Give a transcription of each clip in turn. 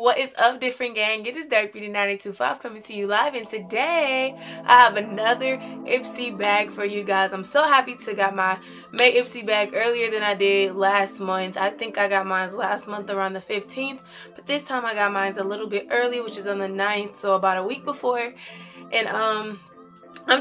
What is up, different gang? It is Dark Beauty 925 coming to you live, and today I have another Ipsy bag for you guys. I'm so happy to got my May Ipsy bag earlier than I did last month. I think I got mine last month around the 15th, but this time I got mine a little bit early, which is on the 9th, so about a week before. And I'm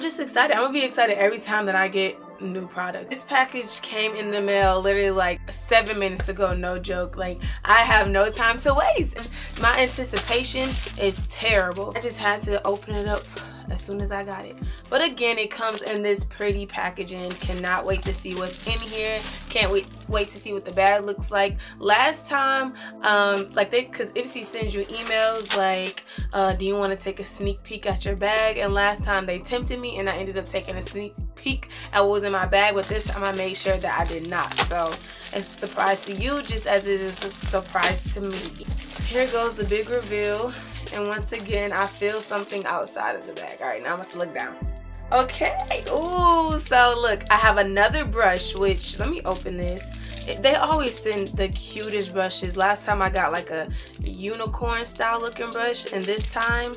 just excited. I'm gonna be excited every time that I get new product. This package came in the mail literally like 7 minutes ago, no joke. Like, I have no time to waste. My anticipation is terrible. I just had to open it up as soon as I got it. But again, it comes in this pretty packaging. Cannot wait to see what's in here. Can't wait to see what the bag looks like. Last time, because Ipsy sends you emails like, do you want to take a sneak peek at your bag? And last time they tempted me and I ended up taking a sneak peek at what was in my bag, but this time I made sure that I did not. So it's a surprise to you just as it is a surprise to me. Here goes the big reveal. And once again, I feel something outside of the bag. All right, now I'm about to look down. Okay. Ooh, so look, I have another brush, which, let me open this. They always send the cutest brushes. Last time I got like a unicorn style looking brush, and this time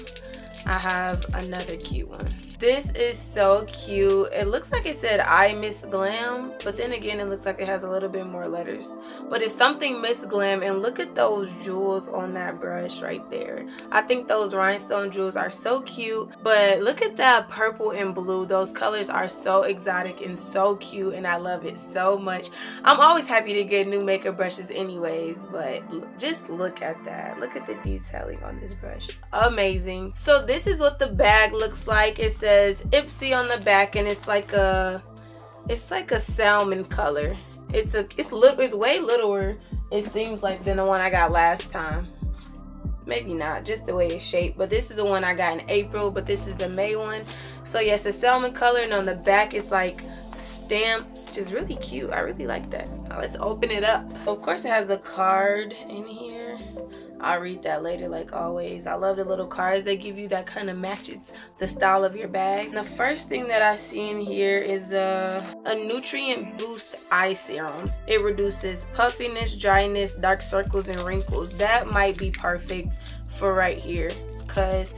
I have another cute one. This is so cute. It looks like it said I Miss Glam, but then again it looks like it has a little bit more letters. But it's something Miss Glam, and look at those jewels on that brush right there. I think those rhinestone jewels are so cute, but look at that purple and blue. Those colors are so exotic and so cute, and I love it so much. I'm always happy to get new makeup brushes anyways, but just look at that. Look at the detailing on this brush. Amazing. So this is what the bag looks like. It says Ipsy on the back, and it's like a salmon color. It's way littler, it seems like, than the one I got last time. Maybe not, just the way it's shaped. But this is the one I got in April, but this is the May one. So yes, a salmon color, and on the back it's like stamps, which is really cute. I really like that. Now let's open it up. Of course it has the card in here. I'll read that later like always. I love the little cards they give you that kind of matches the style of your bag. And the first thing that I see in here is a nutrient boost eye serum. It reduces puffiness, dryness, dark circles, and wrinkles. That might be perfect for right here, because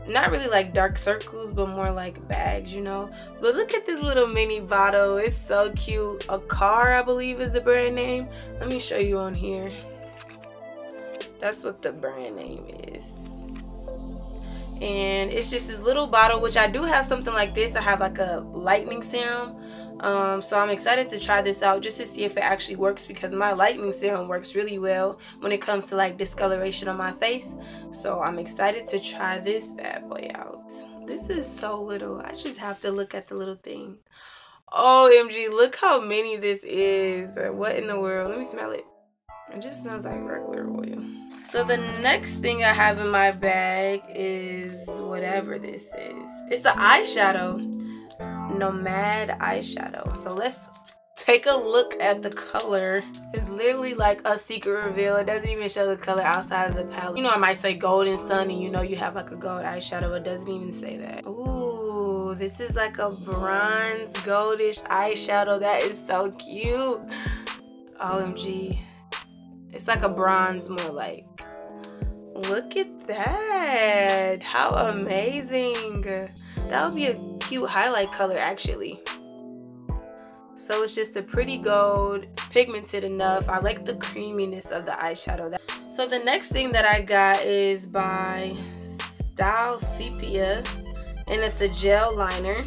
not really like dark circles, but more like bags, you know. But look at this little mini bottle. It's so cute. Akar, I believe, is the brand name. Let me show you on here. That's what the brand name is. And it's just this little bottle, which I do have something like this. I have like a lightening serum. So I'm excited to try this out just to see if it actually works, because my lightening serum works really well when it comes to like discoloration on my face. So I'm excited to try this bad boy out. This is so little. I just have to look at the little thing. OMG, look how many this is. What in the world? Let me smell it. It just smells like regular oil. So the next thing I have in my bag is whatever this is. It's an eyeshadow. Nomad eyeshadow. So let's take a look at the color. It's literally like a secret reveal. It doesn't even show the color outside of the palette. You know, I might say golden sun and you know you have like a gold eyeshadow. It doesn't even say that. Ooh, this is like a bronze goldish eyeshadow. That is so cute. OMG. It's like a bronze, more like. Look at that. How amazing. That would be a cute highlight color, actually. So it's just a pretty gold. It's pigmented enough. I like the creaminess of the eyeshadow. So the next thing that I got is by Style Sepia, and it's a gel liner.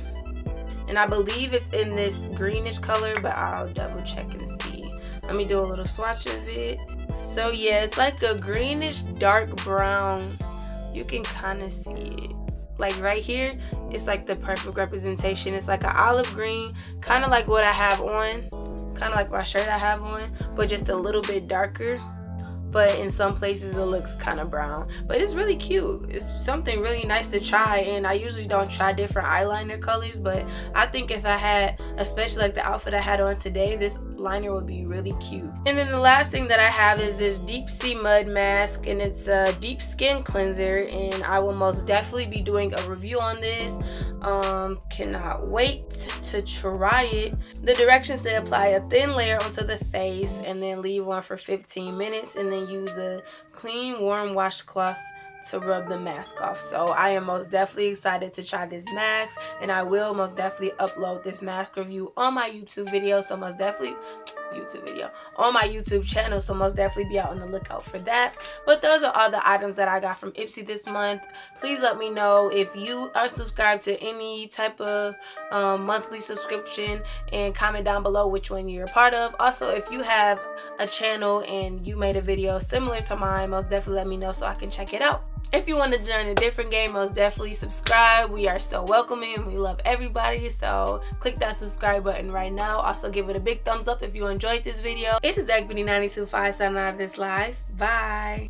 And I believe it's in this greenish color, but I'll double check and see. Let me do a little swatch of it. So yeah, it's like a greenish dark brown. You can kind of see it. Like right here, it's like the perfect representation. It's like an olive green, kind of like what I have on. Kind of like my shirt I have on, but just a little bit darker. But in some places it looks kind of brown. But it's really cute. It's something really nice to try, and I usually don't try different eyeliner colors, but I think if I had, especially like the outfit I had on today, this liner would be really cute. And then the last thing that I have is this Deep Sea Mud Mask, and it's a deep skin cleanser, and I will most definitely be doing a review on this. Cannot wait to try it. The directions say apply a thin layer onto the face and then leave on for 15 minutes and then use a clean warm washcloth to rub the mask off. So I am most definitely excited to try this mask, and I will most definitely upload this mask review on my YouTube video, so most definitely on my YouTube channel, so most definitely be out on the lookout for that. But those are all the items that I got from Ipsy this month. Please let me know if you are subscribed to any type of monthly subscription, and comment down below which one you're a part of. Also, if you have a channel and you made a video similar to mine, most definitely let me know so I can check it out. If you want to join a different game, most definitely subscribe. We are so welcoming. We love everybody. So click that subscribe button right now. Also give it a big thumbs up if you enjoyed this video. It is Dark Beauty 925 signing out of this live. Bye.